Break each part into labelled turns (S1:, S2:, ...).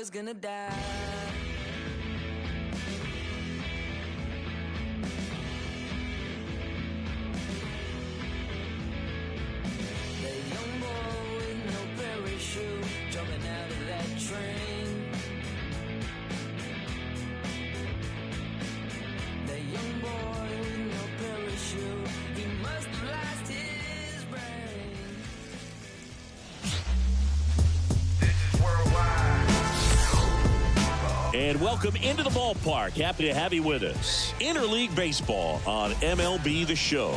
S1: boy's gonna die. The young boy with no parachute jumping out of that train. The young boy with no parachute, he must have lost his brain.
S2: And welcome into the ballpark. Happy to have you with us. Interleague Baseball on MLB The Show.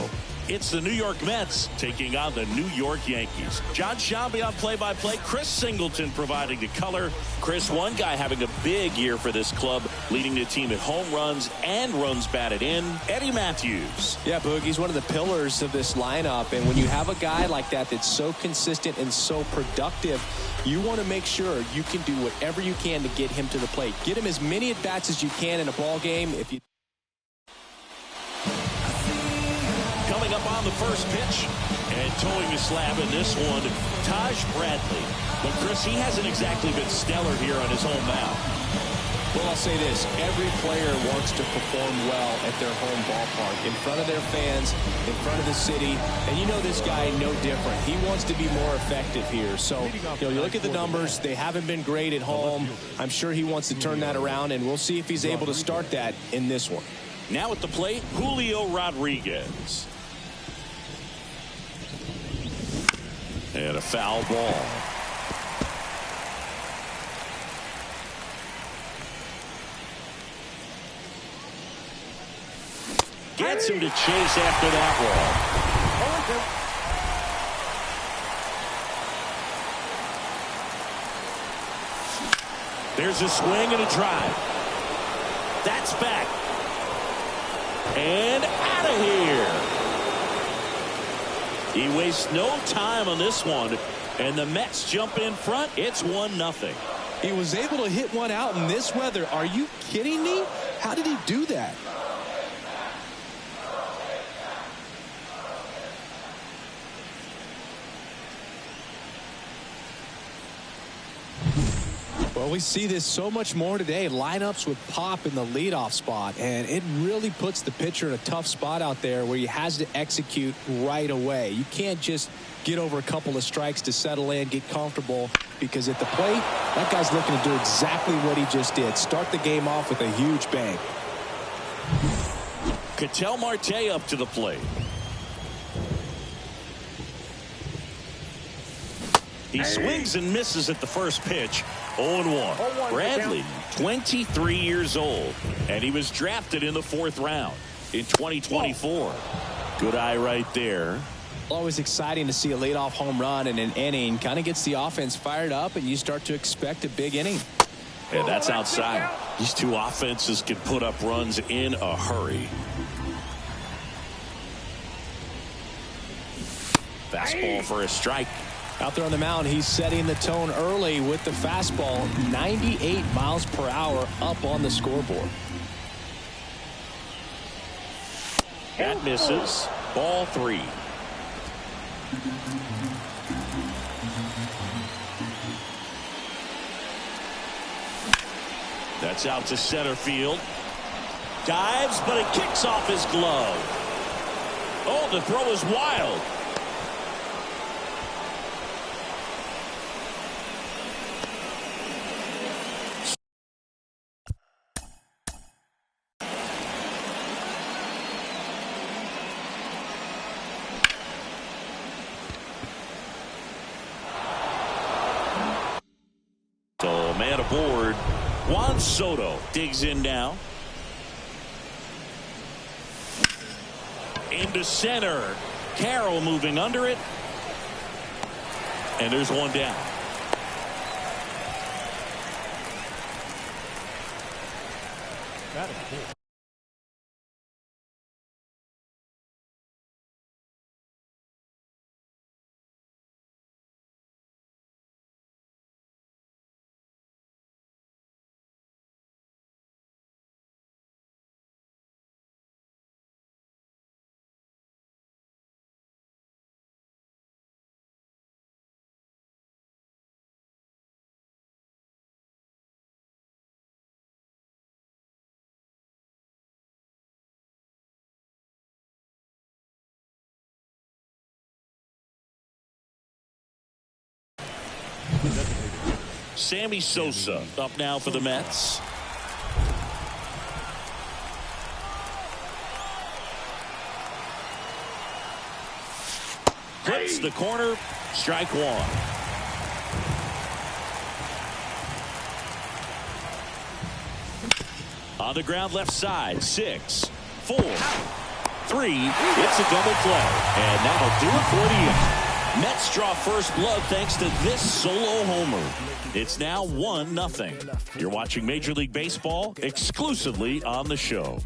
S2: It's the New York Mets taking on the New York Yankees. John Shambi on play-by-play. Chris Singleton providing the color. Chris, one guy having a big year for this club, leading the team in home runs and runs batted in. Eddie Matthews.
S3: Yeah, Boog, he's one of the pillars of this lineup. And when you have a guy like that that's so consistent and so productive, you want to make sure you can do whatever you can to get him to the plate. Get him as many at-bats as you can in a ball game. If you
S2: Coming up on the first pitch and towing the slab in this one, Taj Bradley. But Chris, he hasn't exactly been stellar here on his home mound.
S3: Well, I'll say this. Every player wants to perform well at their home ballpark, in front of their fans, in front of the city. And you know this guy no different. He wants to be more effective here. So, you look at the numbers. They haven't been great at home. I'm sure he wants to turn that around, and we'll see if he's able to start that in this one.
S2: Now at the plate, Julio Rodriguez. And a foul ball. Gets him to chase after that ball. There's a swing and a drive. That's back. And out of here. He wastes no time on this one, and the Mets jump in front. It's 1-0.
S3: He was able to hit one out in this weather. Are you kidding me? How did he do that? Well, we see this so much more today. Lineups with pop in the leadoff spot, and it really puts the pitcher in a tough spot out there where he has to execute right away. You can't just get over a couple of strikes to settle in, get comfortable, because at the plate, that guy's looking to do exactly what he just did. Start the game off with a huge bang.
S2: Ketel Marte up to the plate. He swings and misses at the first pitch. 0-1. Bradley, 23 years old, and he was drafted in the 4th round in 2024. Good eye right there.
S3: Always exciting to see a leadoff home run in an inning. Kind of gets the offense fired up, and you start to expect a big inning.
S2: And that's outside. These two offenses can put up runs in a hurry. Fastball for a strike.
S3: Out there on the mound, he's setting the tone early with the fastball. 98 miles per hour up on the scoreboard.
S2: That misses. Ball 3. That's out to center field. Dives, but it kicks off his glove. Oh, the throw is wild. So, man aboard. Juan Soto digs in now. Into center. Carroll moving under it. And there's one down.
S4: That is cool.
S2: Sammy Sosa up now for the Mets. Hits the corner. Strike one. On the ground left side. 6, 4, 3. It's a double play. And that'll do it for the inning. Mets draw first blood thanks to this solo homer. It's now 1-0. You're watching Major League Baseball exclusively on the show.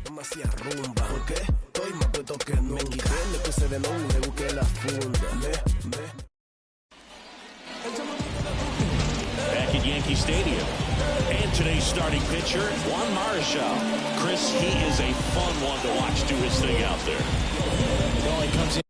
S2: Back at Yankee Stadium. And today's starting pitcher, Juan Marichal. Chris, he is a fun one to watch do his thing out there.
S3: Well, he comes in.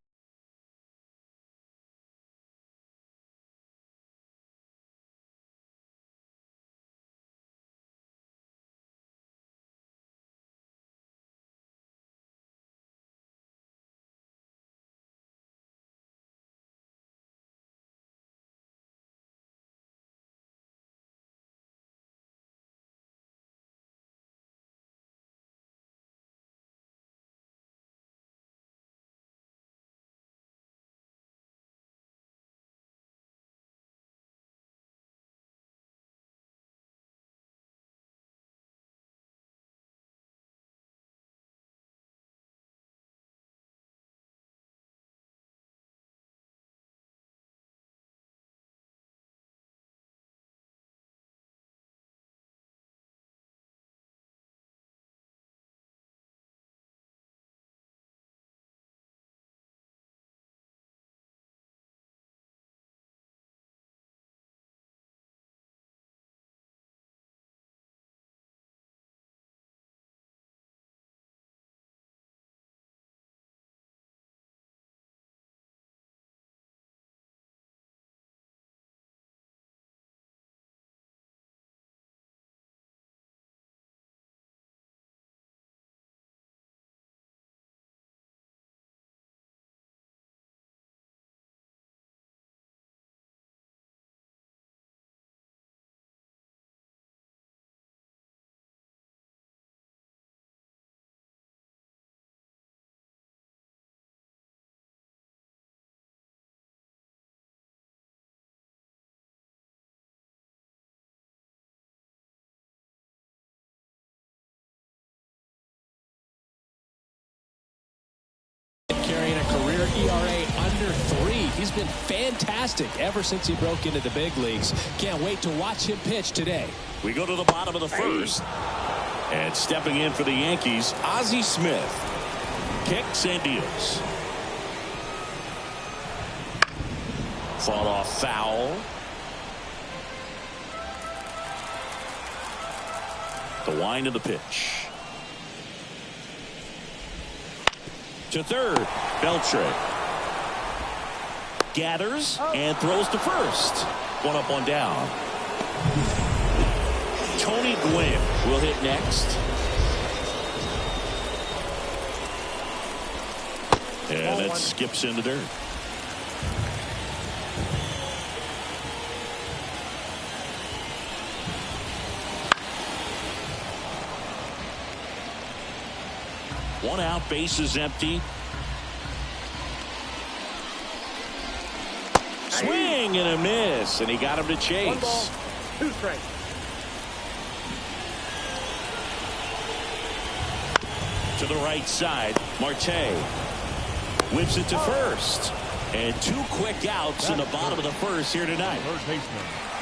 S3: Carrying a career ERA under 3. He's been fantastic ever since he broke into the big leagues. Can't wait to watch him pitch today.
S2: We go to the bottom of the first. And stepping in for the Yankees, Ozzie Smith. Kicks and deals. Fall off foul. The wind of the pitch. To third. Beltre gathers and throws to first. One up, one down. Tony Gwynn will hit next. And it skips into dirt. One out, base is empty. Swing and a miss, and he got him to chase.
S4: 1 ball, 2 strikes.
S2: To the right side, Marte whips it to first. And 2 quick outs in the bottom of the first here tonight.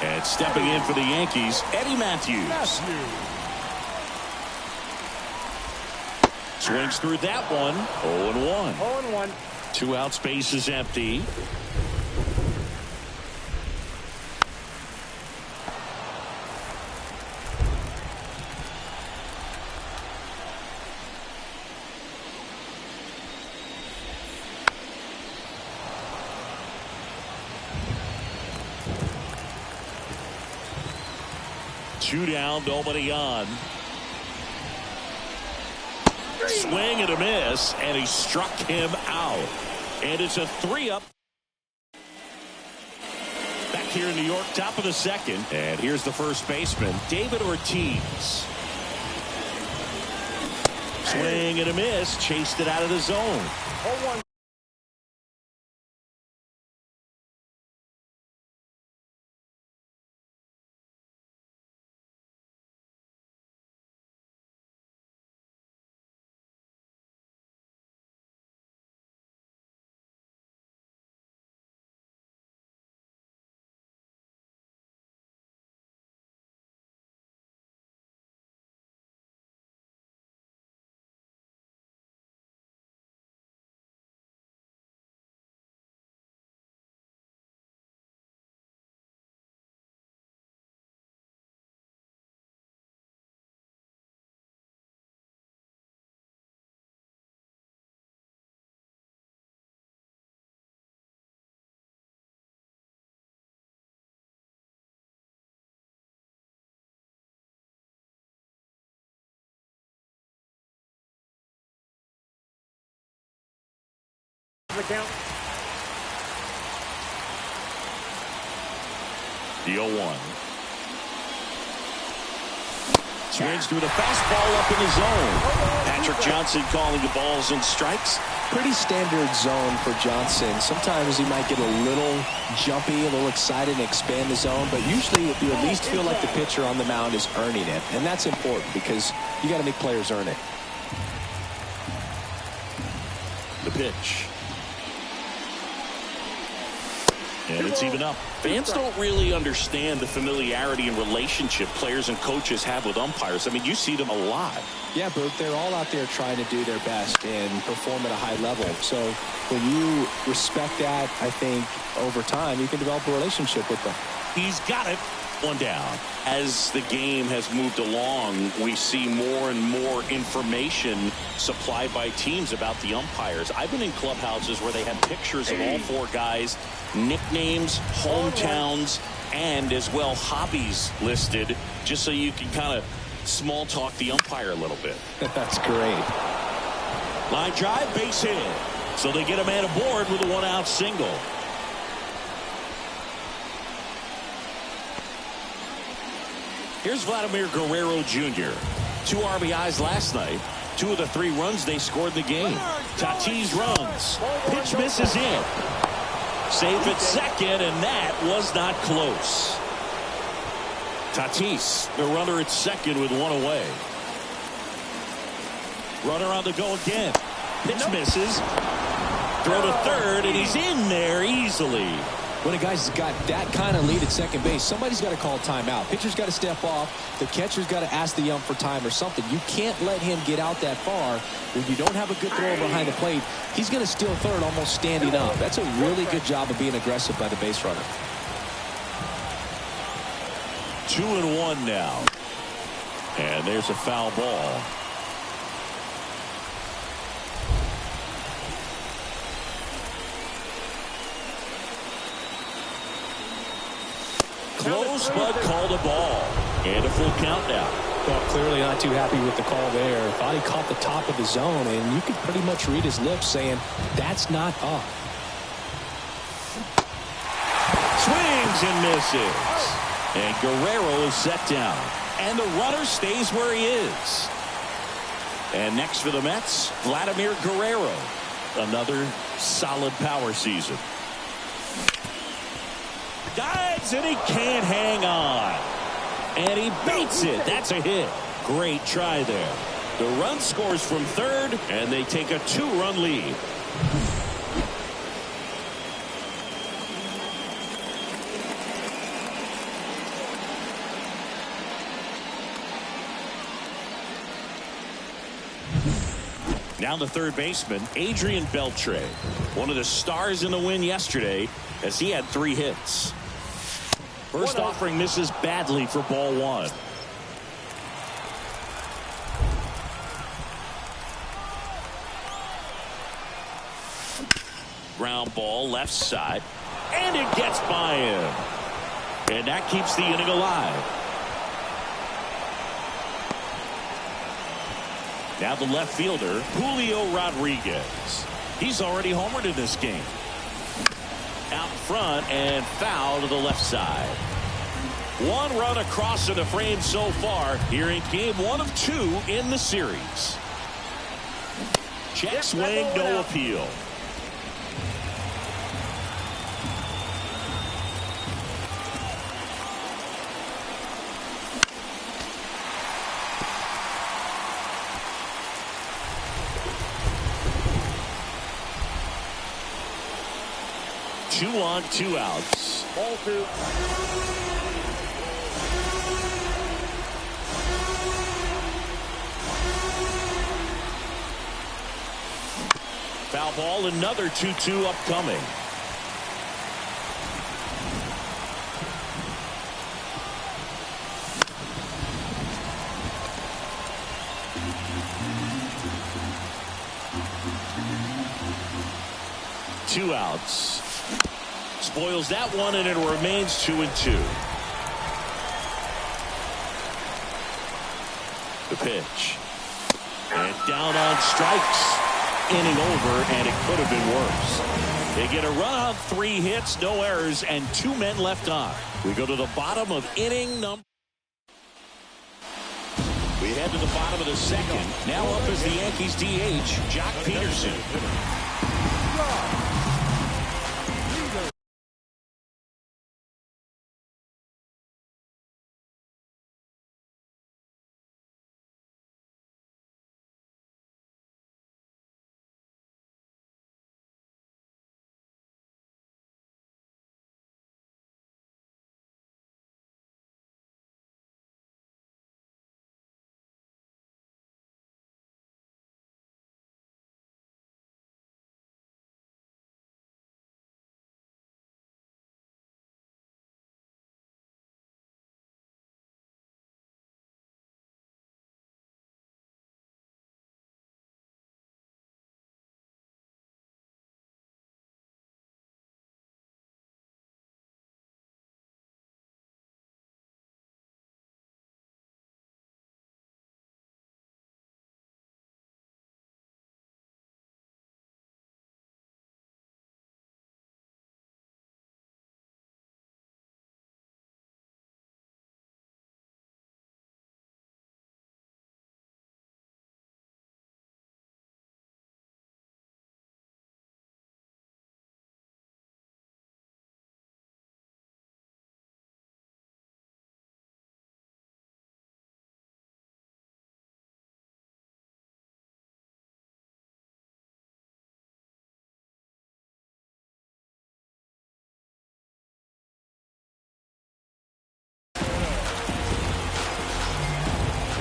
S2: And stepping in for the Yankees, Eddie Matthews. Swings through that one. 0-1.
S4: 0-1.
S2: 2 outs, base is empty. Two down, nobody on. Swing and a miss, and he struck him out. And it's a 3-up. Back here in New York, top of the second. And here's the first baseman, David Ortiz. Swing and a miss, chased it out of the zone.
S4: 0-1. The count.
S2: The 0-1. Swings through the fastball up in the zone. Patrick Johnson calling the balls and strikes.
S3: Pretty standard zone for Johnson. Sometimes he might get a little jumpy, a little excited and expand the zone, but usually you at least feel like the pitcher on the mound is earning it, and that's important because you got to make players earn it.
S2: The pitch. And it's even up. Fans don't really understand the familiarity and relationship players and coaches have with umpires. I mean, you see them a lot.
S3: Yeah, Bert, they're all out there trying to do their best and perform at a high level. So when you respect that, I think over time you can develop a relationship with them.
S2: He's got it. One down. As the game has moved along, we see more and more information supplied by teams about the umpires. I've been in clubhouses where they have pictures of all four guys, nicknames, hometowns, and as well hobbies listed, just so you can kind of small talk the umpire a little bit.
S3: That's great.
S2: Line drive, base hit. So they get a man aboard with a one-out single. Here's Vladimir Guerrero Jr. 2 RBIs last night. 2 of the 3 runs they scored in the game. Tatis runs. Pitch misses in. Safe at second, and that was not close. Tatis, the runner at second with 1 away. Runner on the go again. Pitch misses. Throw to third, and he's in there easily.
S3: When a guy's got that kind of lead at second base, somebody's got to call timeout. Pitcher's got to step off. The catcher's got to ask the ump for time or something. You can't let him get out that far when you don't have a good throw behind the plate. He's going to steal third almost standing up. That's a really good job of being aggressive by the base runner.
S2: 2-1 now. And there's a foul ball. Close, but called a ball. And a full count now.
S3: Well, clearly not too happy with the call there. Thought he caught the top of the zone, and you could pretty much read his lips saying, that's not up.
S2: Swings and misses. And Guerrero is set down. And the runner stays where he is. And next for the Mets, Vladimir Guerrero. Another solid power season. Dives, and he can't hang on. And he beats it. That's a hit. Great try there. The run scores from third, and they take a 2-run lead. Now the third baseman, Adrian Beltre. One of the stars in the win yesterday as he had 3 hits. First offering misses badly for ball 1. Ground ball left side. And it gets by him. And that keeps the inning alive. Now the left fielder, Julio Rodriguez. He's already homered in this game. out front and foul to the left side. One run across to the frame so far here in game 1 of 2 in the series. Check swing, no appeal. Two on, 2 outs.
S4: Ball 2.
S2: Foul ball, another 2-2 upcoming. Two outs. Spoils that one, and it remains 2-2. The pitch. And down on strikes. Inning over, and it could have been worse. They get a run on 3 hits, no errors, and 2 men left on. We go to the bottom of inning number. We head to the bottom of the second. Now up is the Yankees DH, Jock Peterson.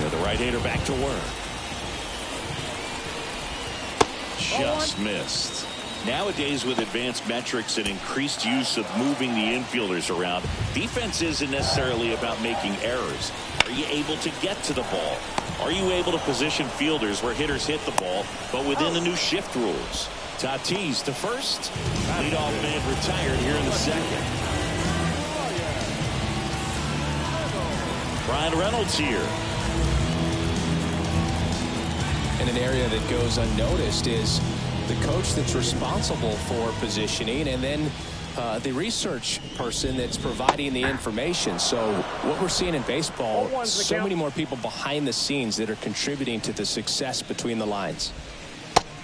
S2: The right-hander back to work. Just missed. Nowadays, with advanced metrics and increased use of moving the infielders around, defense isn't necessarily about making errors. Are you able to get to the ball? Are you able to position fielders where hitters hit the ball, but within the new shift rules? Tatis to first. Leadoff man retired here in the second. Brian Reynolds here.
S3: And an area that goes unnoticed is the coach that's responsible for positioning, and then the research person that's providing the information. So what we're seeing in baseball, so many more people behind the scenes that are contributing to the success between the lines.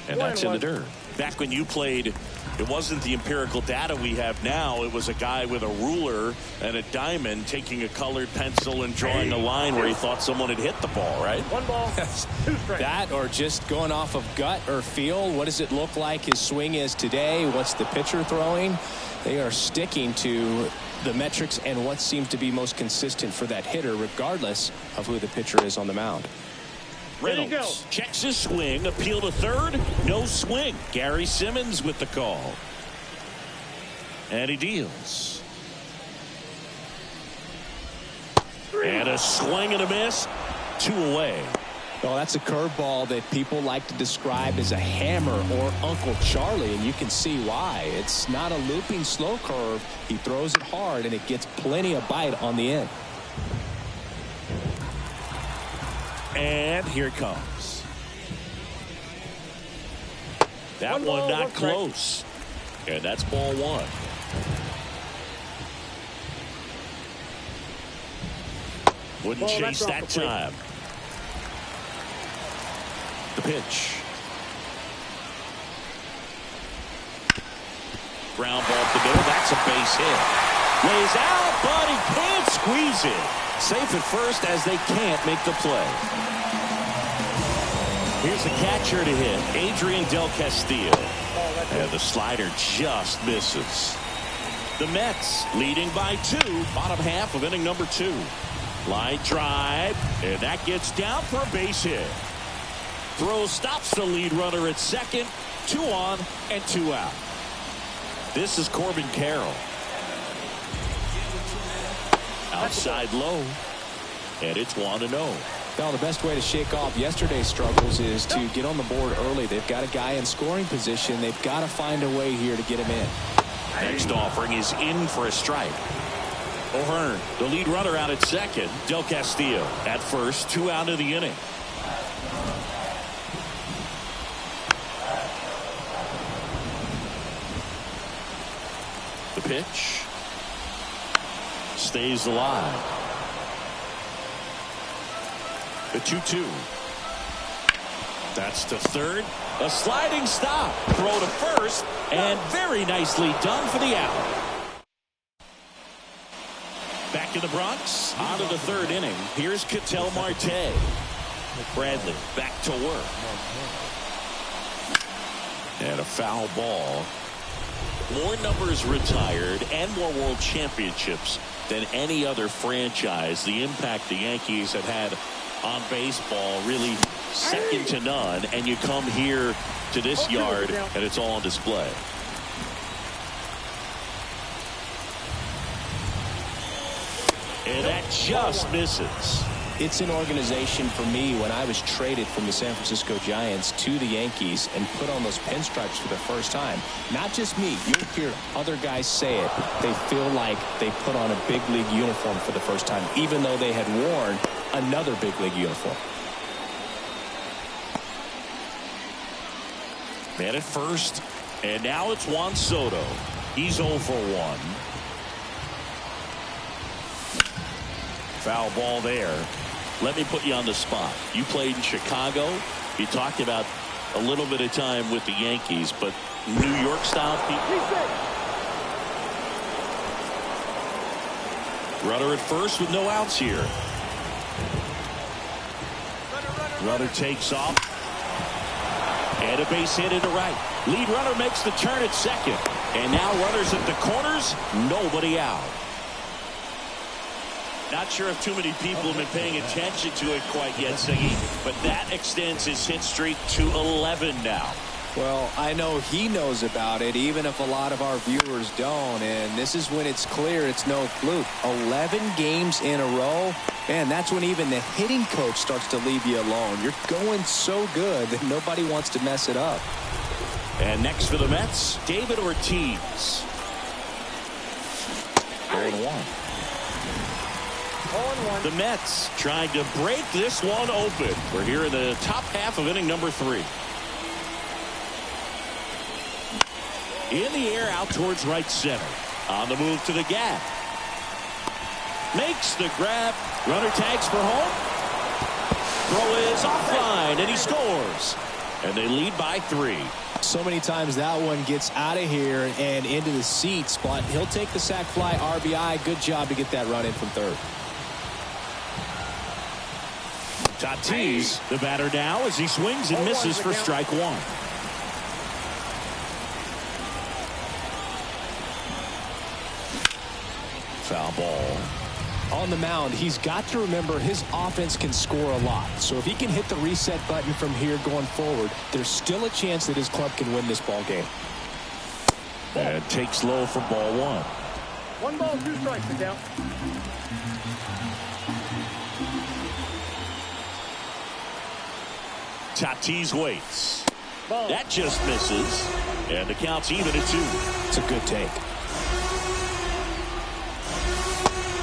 S2: And that's in the dirt. Back when you played, it wasn't the empirical data we have now. It was a guy with a ruler and a diamond taking a colored pencil and drawing a line where he thought someone had hit the ball, right?
S4: 1 ball, 2 strikes.
S3: That, or just going off of gut or feel. What does it look like his swing is today? What's the pitcher throwing? They are sticking to the metrics and what seems to be most consistent for that hitter, regardless of who the pitcher is on the mound.
S2: Reynolds checks his swing, appeal to third, no swing. Gary Simmons with the call. And he deals. And a swing and a miss, 2 away.
S3: Well, that's a curveball that people like to describe as a hammer or Uncle Charlie, and you can see why. It's not a looping slow curve. He throws it hard, and it gets plenty of bite on the end.
S2: And here it comes. That one not close. And that's ball 1. Wouldn't chase that time. The pitch. Ground ball up the middle. That's a base hit. Lays out, but he can't squeeze it. Safe at first as they can't make the play. Here's the catcher to hit, Adrian Del Castillo. And the slider just misses. The Mets leading by 2, bottom half of inning number 2. Line drive, and that gets down for a base hit. Throw stops the lead runner at second. 2 on and 2 out. This is Corbin Carroll. Outside low, and it's 1-0.
S3: Well, the best way to shake off yesterday's struggles is to get on the board early. They've got a guy in scoring position. They've got to find a way here to get him in.
S2: Next offering is in for a strike. O'Hearn, the lead runner, out at second. Del Castillo at first, 2 out of the inning. The pitch stays alive. The 2-2. That's to third. A sliding stop. Throw to first. And very nicely done for the out. Back to the Bronx. On to the third inning. Here's Ketel Marte. Bradley back to work. And a foul ball. More numbers retired and more world championships than any other franchise. The impact the Yankees have had on baseball really second to none, and you come here to this yard and it's all on display. And that just misses.
S3: It's an organization for me when I was traded from the San Francisco Giants to the Yankees and put on those pinstripes for the first time. Not just me. You'll hear other guys say it. They feel like they put on a big league uniform for the first time, even though they had worn another big league uniform.
S2: Man at first, and now it's Juan Soto. He's 0 for 1. Foul ball there. Let me put you on the spot. You played in Chicago. You talked about a little bit of time with the Yankees, but New York style people. Runner at first with no outs here. Runner takes off. And a base hit into right. Lead runner makes the turn at second. And now runners at the corners. Nobody out. Not sure if too many people have been paying attention to it quite yet, Siggy, but that extends his hit streak to 11 now.
S3: Well, I know he knows about it, even if a lot of our viewers don't. And this is when it's clear it's no fluke. 11 games in a row. Man, that's when even the hitting coach starts to leave you alone. You're going so good that nobody wants to mess it up.
S2: And next for the Mets, David Ortiz. 0-1. The Mets trying to break this one open. We're here in the top half of inning number 3. In the air out towards right center. On the move to the gap. Makes the grab. Runner tags for home. Throw is offline and he scores. And they lead by 3.
S3: So many times that one gets out of here and into the seats, but he'll take the sac fly RBI. Good job to get that run in from third.
S2: Tatis, the batter now as he swings and misses for strike 1. Foul ball.
S3: On the mound, he's got to remember his offense can score a lot. So if he can hit the reset button from here going forward, there's still a chance that his club can win this ball game.
S2: And takes low for ball 1.
S4: 1 ball, 2 strikes, sit down.
S2: Tatis waits. That just misses. And the count's even at 2.
S3: It's a good take.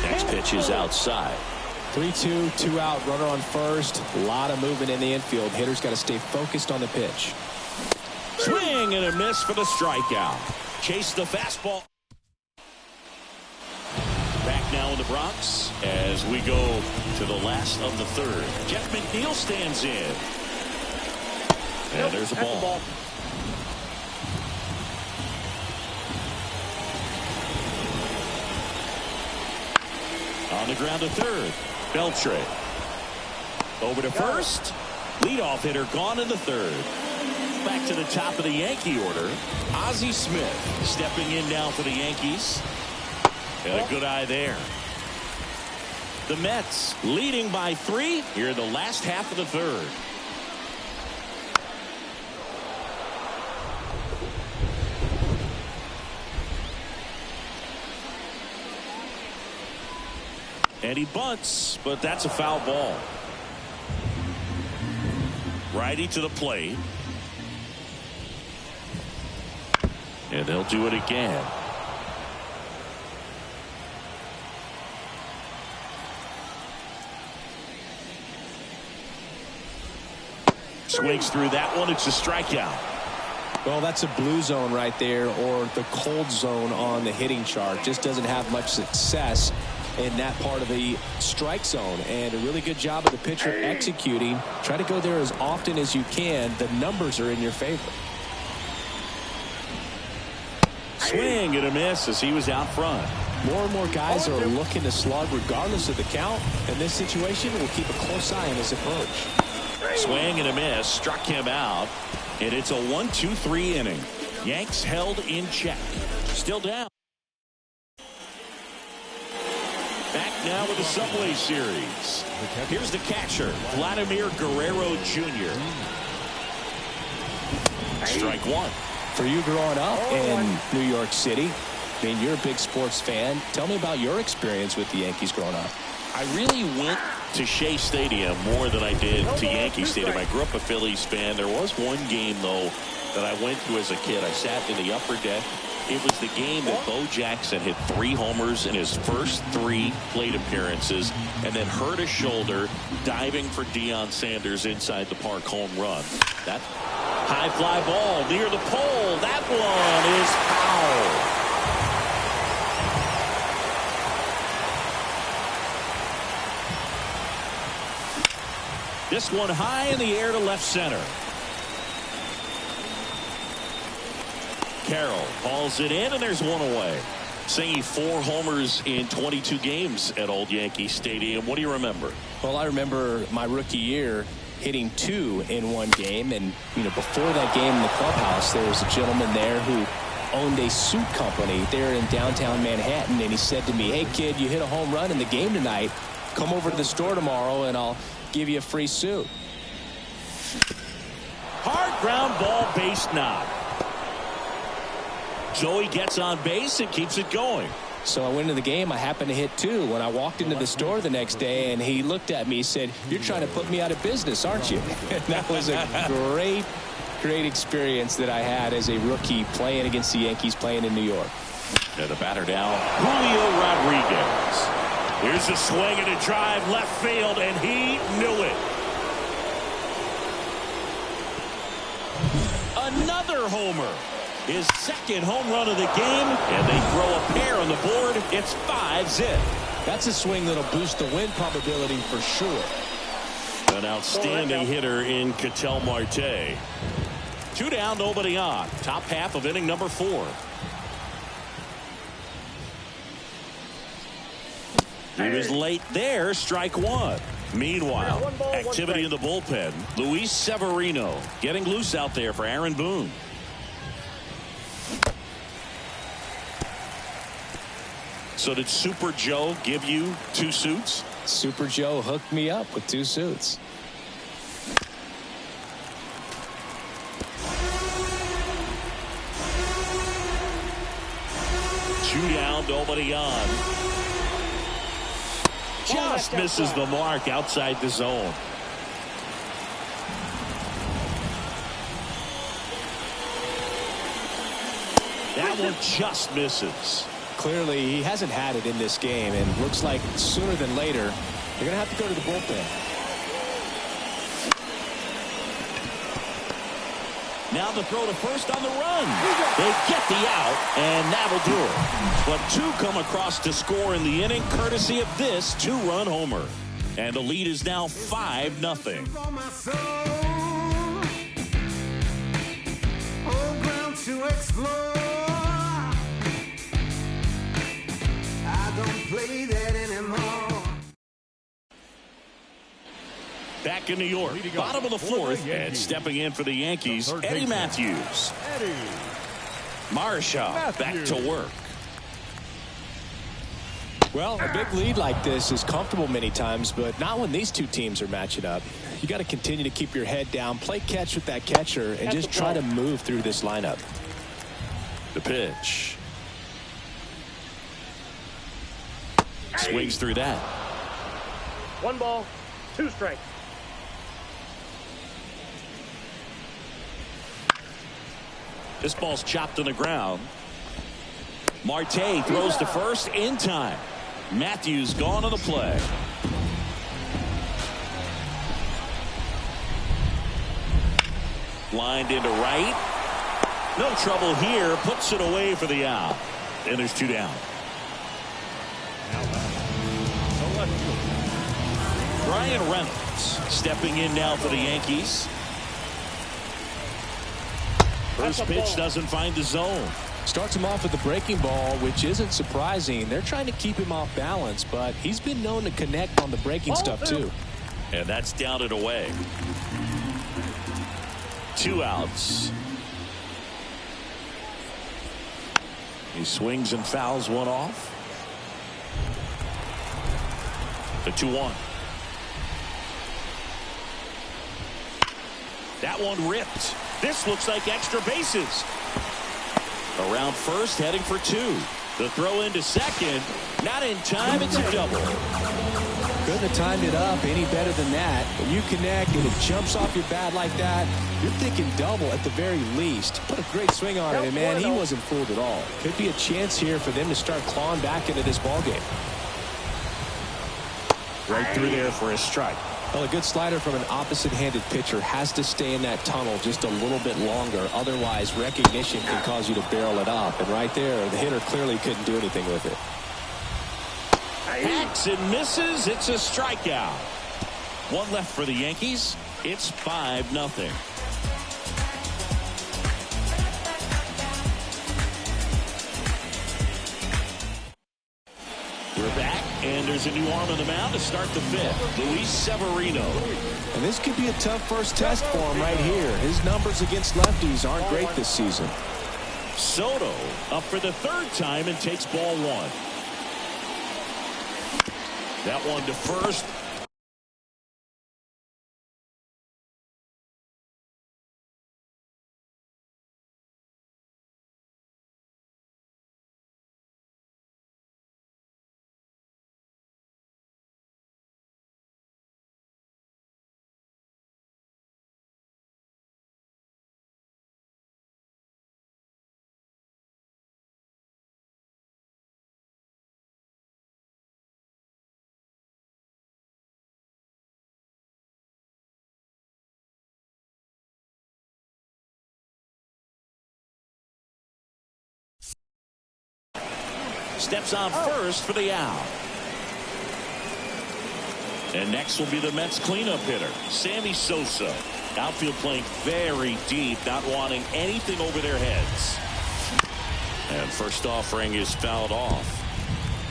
S2: Next pitch is outside.
S3: 3-2, 2 out, runner on first. A lot of movement in the infield. Hitter's got to stay focused on the pitch.
S2: Swing and a miss for the strikeout. Chase the fastball. now in the Bronx as we go to the last of the third. Jeff McNeil stands in. And there's a ball. On the ground to third. Beltre. Over to first. Leadoff hitter gone in the third. Back to the top of the Yankee order. Ozzie Smith stepping in now for the Yankees. And a good eye there. The Mets leading by 3 here in the last half of the third. And he bunts, but that's a foul ball. Righty to the plate. And they'll do it again. Swings through that one. It's a strikeout.
S3: Well, that's a blue zone right there, or the cold zone on the hitting chart. Just doesn't have much success in that part of the strike zone, and a really good job of the pitcher executing. Try to go there as often as you can. The numbers are in your favor.
S2: Swing and a miss as he was out front.
S3: More and more guys are looking to slug regardless of the count. In this situation, we'll keep a close eye on his approach.
S2: Swing and a miss, struck him out, and it's a 1-2-3 inning. Yanks held in check. Still down. Back now with the Subway Series. Here's the catcher, Vladimir Guerrero Jr. Strike one.
S3: For you growing up in New York City, I mean, you're a big sports fan. Tell me about your experience with the Yankees growing up.
S2: I really went to Shea Stadium more than I did to Yankee Stadium. I grew up a Phillies fan. There was one game, though, that I went to as a kid. I sat in the upper deck. It was the game that Bo Jackson hit 3 homers in his first 3 plate appearances and then hurt his shoulder diving for Deion Sanders inside the park home run. That high fly ball near the pole. That one is foul. This one high in the air to left center. Carroll hauls it in, and there's one away. Saying 4 homers in 22 games at Old Yankee Stadium. What do you remember?
S3: Well, I remember my rookie year hitting 2 in one game. And, you know, before that game in the clubhouse, there was a gentleman there who owned a suit company there in downtown Manhattan. And he said to me, "Hey, kid, you hit a home run in the game tonight. Come over to the store tomorrow, and I'll give you a free suit."
S2: Hard ground ball, base knock. Joey gets on base and keeps it going.
S3: So I went into the game. I happened to hit 2 when I walked into the store the next day, and he looked at me and said, "You're trying to put me out of business, aren't you?" And that was a great experience that I had as a rookie playing against the Yankees, playing in New York.
S2: And the batter down, Julio Rodriguez. Here's a swing and a drive left field, and he knew it. Another homer. His second home run of the game, and they throw a pair on the board. It's 5-zip.
S3: That's a swing that'll boost the win probability for sure.
S2: An outstanding hitter in Ketel Marte. 2 down, nobody on. Top half of inning number 4. He was late there, strike 1. Meanwhile, activity in the bullpen. Luis Severino getting loose out there for Aaron Boone. So did Super Joe give you 2 suits?
S3: Super Joe hooked me up with 2 suits.
S2: Two down, nobody on. Just misses the mark outside the zone. That one just misses.
S3: Clearly, he hasn't had it in this game, and looks like sooner than later, they're going to have to go to the bullpen.
S2: Now the throw to first on the run. They get the out, and that'll do it. But two come across to score in the inning, courtesy of this two-run homer. And the lead is now 5-0.
S1: To explore, I don't play that anymore.
S2: Back in New York, bottom of the fourth, and stepping in for the Yankees, Eddie Matthews. Marshall back to work.
S3: Well, a big lead like this is comfortable many times, but not when these two teams are matching up. You got to continue to keep your head down, play catch with that catcher, and just try to move through this lineup.
S2: The pitch. Swings through that.
S4: 1 ball, 2 strikes.
S2: This ball's chopped on the ground. Marte throws to first in time. Matthews gone on the play. Lined into right. No trouble here. Puts it away for the out. And there's 2 down. Brian Reynolds stepping in now for the Yankees. First pitch doesn't find the zone.
S3: Starts him off with the breaking ball, which isn't surprising. They're trying to keep him off balance, but he's been known to connect on the breaking stuff too.
S2: And that's down and away. 2 outs. He swings and fouls one off. The 2-1. That one ripped. This looks like extra bases. Around first, heading for 2. The throw into second. Not in time. It's a double.
S3: Couldn't have timed it up any better than that. When you connect and it jumps off your bat like that, you're thinking double at the very least. Put a great swing on it, and man, he wasn't fooled at all. Could be a chance here for them to start clawing back into this ballgame.
S2: Right through there for a strike.
S3: Well, a good slider from an opposite-handed pitcher has to stay in that tunnel just a little bit longer. Otherwise, recognition can cause you to barrel it up. And right there, the hitter clearly couldn't do anything with it.
S2: Hacks and misses. It's a strikeout. 1 left for the Yankees. It's 5-0. We're back, and there's a new arm on the mound to start the 5th. Luis Severino.
S3: And this could be a tough first test for him right here. His numbers against lefties aren't great this season.
S2: Soto up for the 3rd time and takes ball 1. That one to first. Steps on first for the out. And next will be the Mets cleanup hitter, Sammy Sosa. Outfield playing very deep, not wanting anything over their heads. And first offering is fouled off.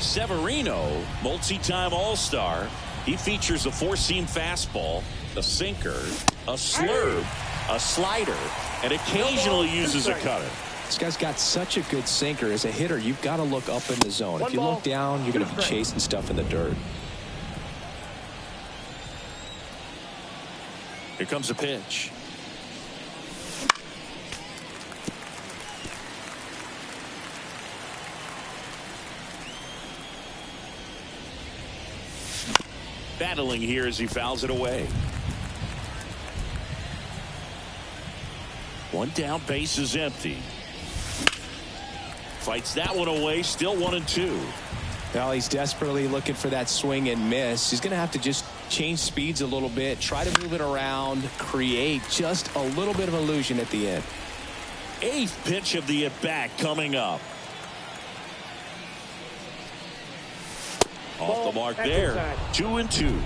S2: Severino, multi-time All-Star. He features a 4-seam fastball, a sinker, a slurve, a slider, and occasionally uses a cutter.
S3: This guy's got such a good sinker. As a hitter, you've got to look up in the zone. If you look down, you're going to be chasing stuff in the dirt.
S2: Here comes a pitch. Battling here as he fouls it away. 1 down, base is empty. Fights that one away, still 1-2.
S3: Well, he's desperately looking for that swing and miss. He's going to have to just change speeds a little bit, try to move it around, create just a little bit of illusion at the end.
S2: 8th pitch of the at-bat coming up. Off the mark there. 2-2.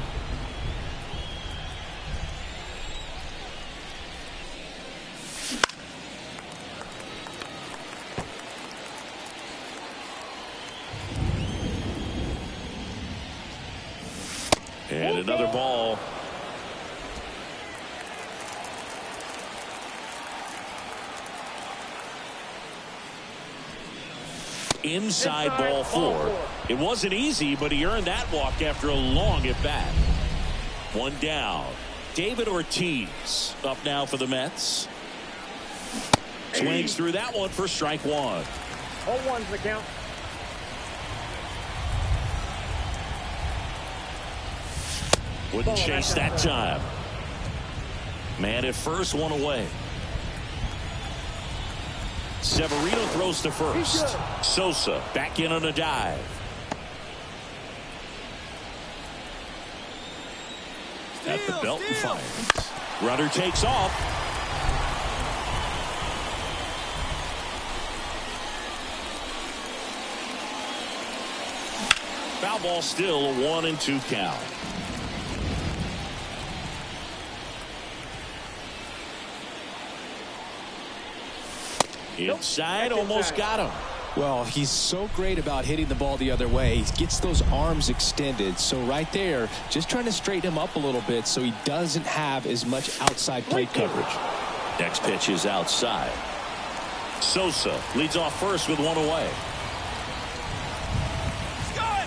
S2: And another ball. Inside ball 4. It wasn't easy, but he earned that walk after a long at bat. 1 down. David Ortiz up now for the Mets. Swings through that one for strike 1.
S4: 0-1's the count.
S2: Wouldn't chase that time. Man at first, 1 away. Severino throws to first. Sosa back in on a dive. At the belt and finds. Runner takes off. Foul ball, still a 1-2 count. Inside, almost got him.
S3: Well, he's so great about hitting the ball the other way. He gets those arms extended. So right there, just trying to straighten him up a little bit so he doesn't have as much outside plate coverage.
S2: Next pitch is outside. Sosa leads off first with 1 away.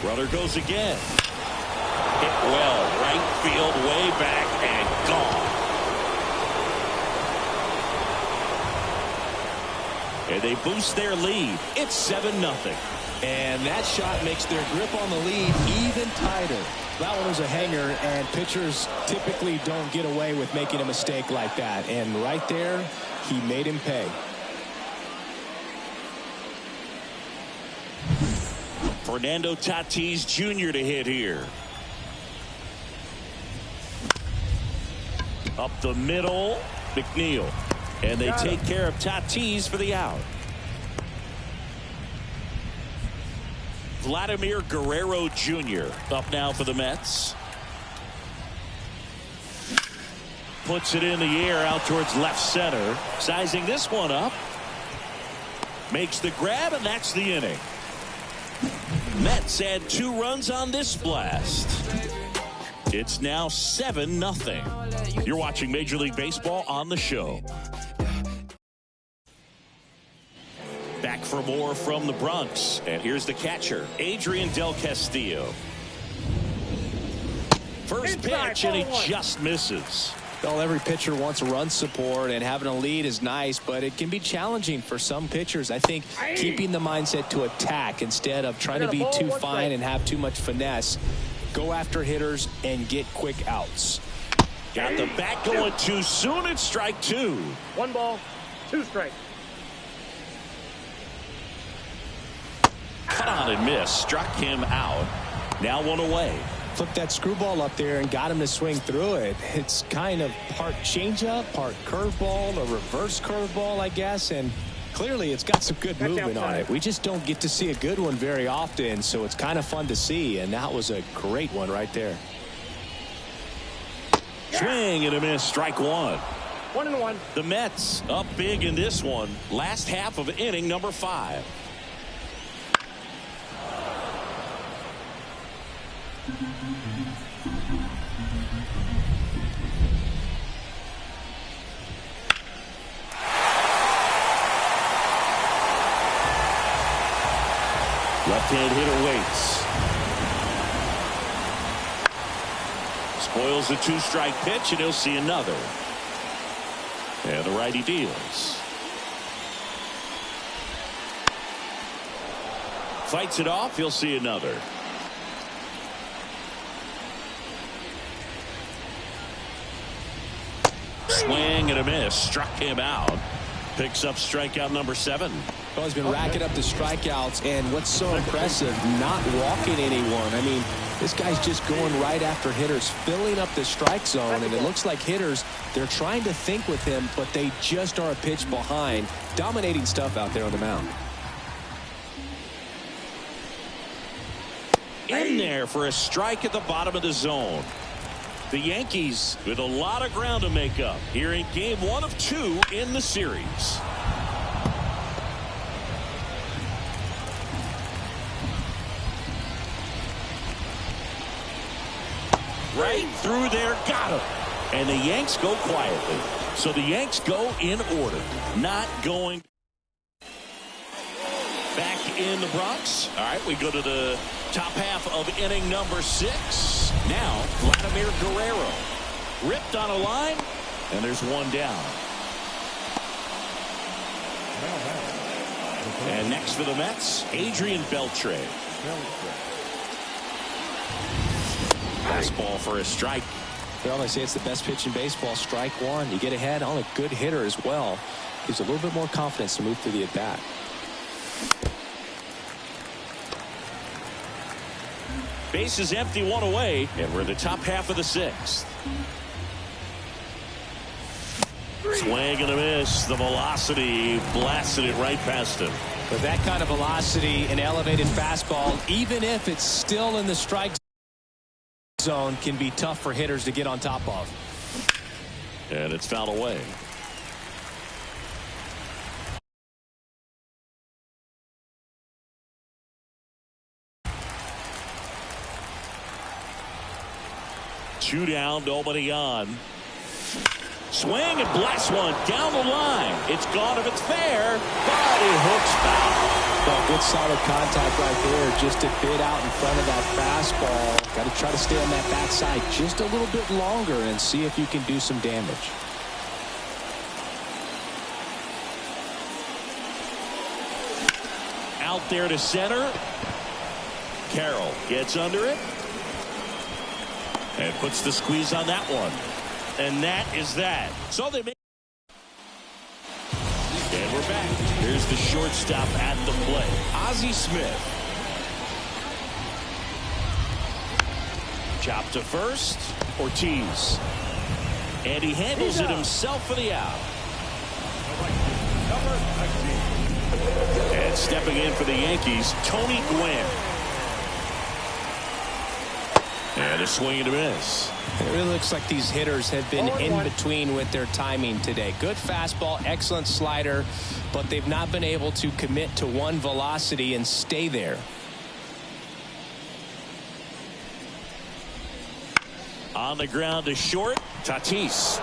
S2: Runner goes again. Hit well, right field, way back, and gone. And they boost their lead. It's 7-0.
S3: And that shot makes their grip on the lead even tighter. That one was a hanger, and pitchers typically don't get away with making a mistake like that. And right there, he made him pay.
S2: Fernando Tatis Jr. to hit here. Up the middle, McNeil. And they take care of Tatis for the out. Vladimir Guerrero Jr. up now for the Mets. Puts it in the air out towards left center. Sizing this one up. Makes the grab, and that's the inning. Mets had 2 runs on this blast. It's now 7-0. You're watching Major League Baseball on the show. Back for more from the Bronx. And here's the catcher, Adrian Del Castillo. First pitch, and he just misses.
S3: Well, every pitcher wants run support, and having a lead is nice, but it can be challenging for some pitchers. I think keeping the mindset to attack instead of trying to be too fine and have too much finesse. Go after hitters and get quick outs.
S2: Got the bat going too soon. It's strike 2.
S4: 1 ball, 2 strikes.
S2: Cut on and miss. Struck him out. Now 1 away.
S3: Flipped that screwball up there and got him to swing through it. It's kind of part changeup, part curveball, a reverse curveball, I guess. And clearly it's got some good movement on it. We just don't get to see a good one very often, so it's kind of fun to see. And that was a great one right there.
S2: Swing and a miss. Strike 1.
S4: 1-1.
S2: The Mets up big in this one. Last half of inning number 5. Left-hand hitter waits. Spoils the 2-strike pitch, and he'll see another. And the righty deals. Fights it off. He'll see another. Swing and a miss. Struck him out. Picks up strikeout number 7.
S3: Well, he's been racking up the strikeouts, and what's so impressive, not walking anyone. I mean, this guy's just going right after hitters, filling up the strike zone, and it looks like hitters, they're trying to think with him, but they just are a pitch behind. Dominating stuff out there on the mound.
S2: In there for a strike at the bottom of the zone. The Yankees with a lot of ground to make up here in game 1 of 2 in the series. Right through there, got him. And the Yanks go quietly. So the Yanks go in order, not going back in the Bronx. All right, we go to the top half of inning number 6. Now, Vladimir Guerrero ripped on a line, and there's one down. And next for the Mets, Adrian Beltre. Fastball for a strike.
S3: Well, they say it's the best pitch in baseball. Strike one. You get ahead on a good hitter as well. Gives a little bit more confidence to move through the at-bat.
S2: Base is empty, 1 away, and we're in the top half of the 6th. Swing and a miss. The velocity blasted it right past him.
S3: With that kind of velocity, an elevated fastball, even if it's still in the strike zone, can be tough for hitters to get on top of.
S2: And it's fouled away. Two down, nobody on. Swing and blast one down the line. It's gone if it's fair, but it hooks back.
S3: Well, good solid contact right there, just a bit out in front of that fastball. Got to try to stay on that backside just a little bit longer and see if you can do some damage.
S2: Out there to center. Carroll gets under it and puts the squeeze on that one. And that is that. So they make. And we're back. Here's the shortstop at the plate, Ozzie Smith. Chop to first, Ortiz. And he handles it himself for the out. And stepping in for the Yankees, Tony Gwynn. And a swing and a miss.
S3: It really looks like these hitters have been in between with their timing today. Good fastball, excellent slider, but they've not been able to commit to one velocity and stay there.
S2: On the ground to short, Tatis.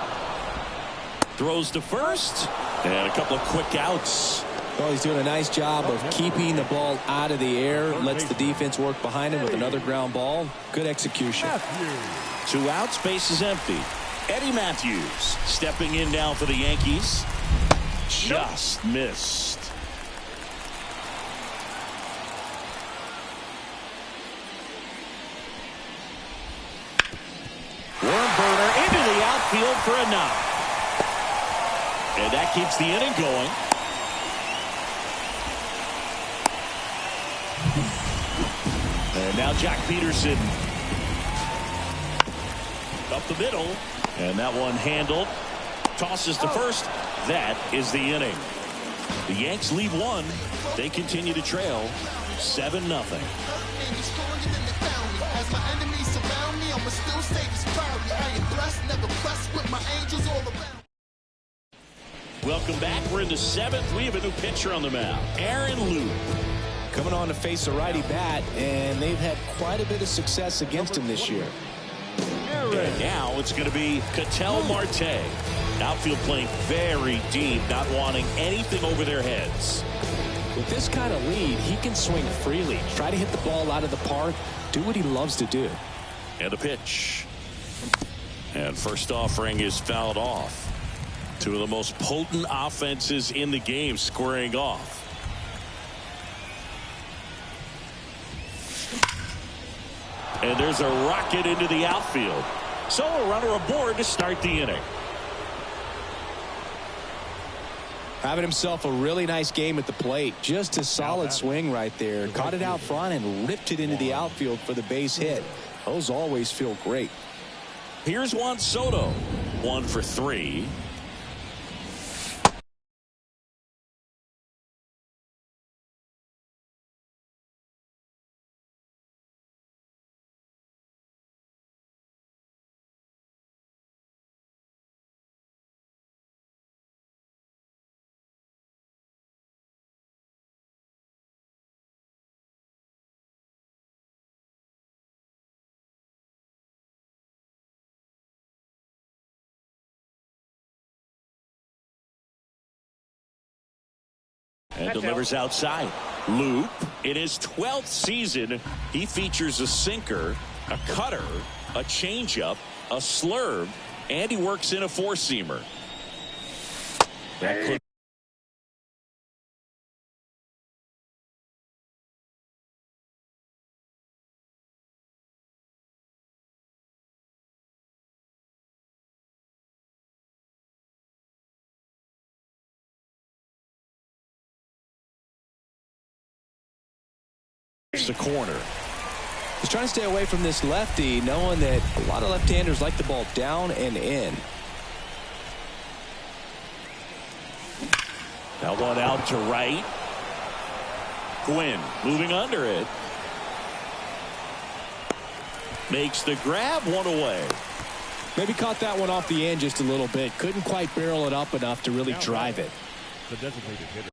S2: Throws to first, and a couple of quick outs.
S3: Well, he's doing a nice job of keeping the ball out of the air. Lets the defense work behind him with another ground ball. Good execution.
S2: 2 outs, base is empty. Eddie Matthews stepping in now for the Yankees. Just missed. Worm burner into the outfield for a knock. And that keeps the inning going. And now Jack Peterson up the middle, and that one handled. Tosses to first. That is the inning. The Yanks leave 1. They continue to trail 7-0. Welcome back. We're in the 7th. We have a new pitcher on the mound, Aaron Loup.
S3: Coming on to face a righty bat, and they've had quite a bit of success against him this year.
S2: And now it's going to be Ketel Marte. Outfield playing very deep, not wanting anything over their heads.
S3: With this kind of lead, he can swing freely, try to hit the ball out of the park, do what he loves to do.
S2: And a pitch. And first offering is fouled off. 2 of the most potent offenses in the game squaring off. And there's a rocket into the outfield. So a runner aboard to start the inning.
S3: Having himself a really nice game at the plate. Just a solid swing right there. Caught it out front and ripped it into the outfield for the base hit. Those always feel great.
S2: Here's Juan Soto. 1 for 3. And delivers outside. Loop. In his 12th season, he features a sinker, a cutter, a changeup, a slurve, and he works in a four-seamer. That could the corner.
S3: He's trying to stay away from this lefty, knowing that a lot of left-handers like the ball down and in.
S2: That one out to right. Gwynn moving under it. Makes the grab, one away.
S3: Maybe caught that one off the end just a little bit. Couldn't quite barrel it up enough to really drive it.
S5: The designated hitter.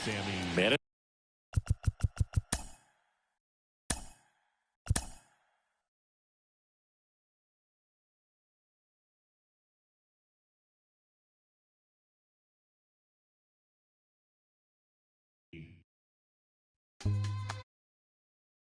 S5: Sammy.
S2: Man,